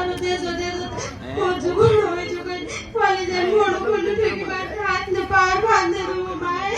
दारू देश होते होय जुगल वाले जन फोड़ खोल फेंकी बात हाथ ने पार बांध दे दो माए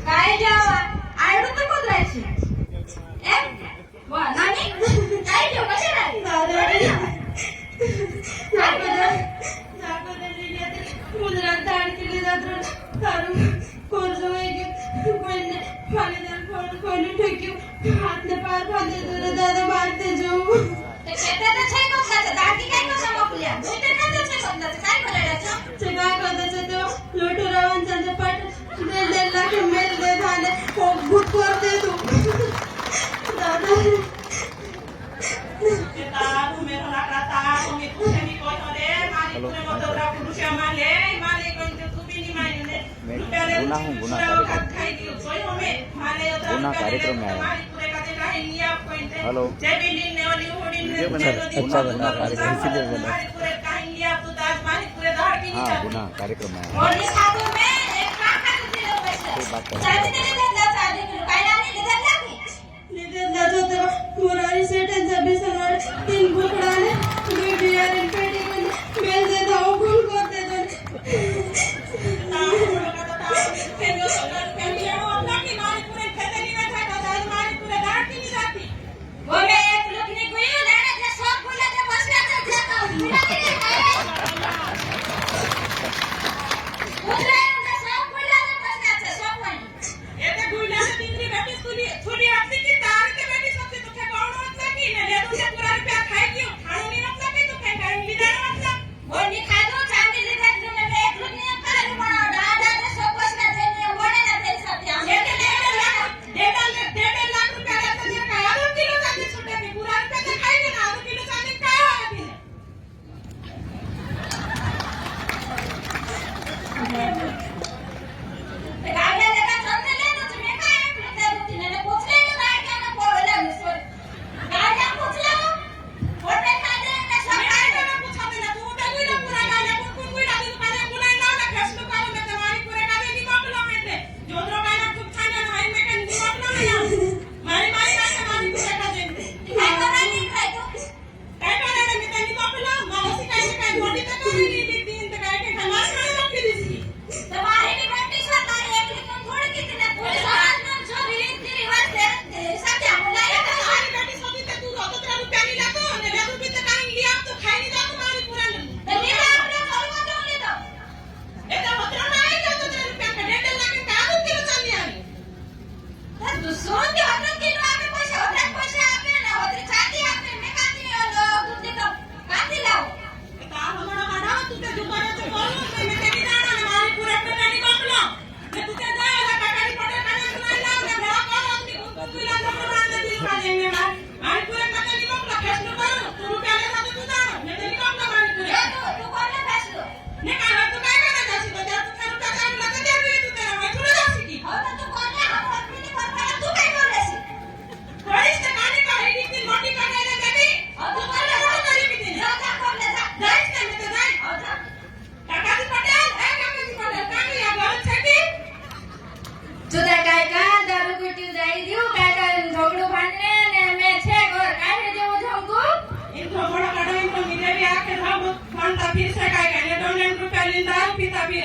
काय जेवा आयडू तर कोदरायची वा नानी काय जेव कशा राही मुद्रा दाड केली जात दारू कोर्ज वैगे कोणने फालीदार फोड खोली ठेकी हातने पार फांदे दूर दादा मारते जाऊ ते खेळते छे कोदराचं दाढी काय कशा मोकल्या भेटे ना छे कोदराचं काय करायचं ते काय करायचं तो लोटुरावांचा पाठ दे लाख मेल दे झाले खूप भूत करते तू दादा गुना कार्यक्रम में आया। हेलो अच्छा बना कार्यक्रम इसीलिए बोला। हाँ गुना कार्यक्रम में आया। बात मुरारी सेठ्यांचा बिसरवाड 3 बोकडाने बेटी आणि पेटी मध्ये बेल दे धाव फुल करते फिर से काय काय ₹2 पिता फिर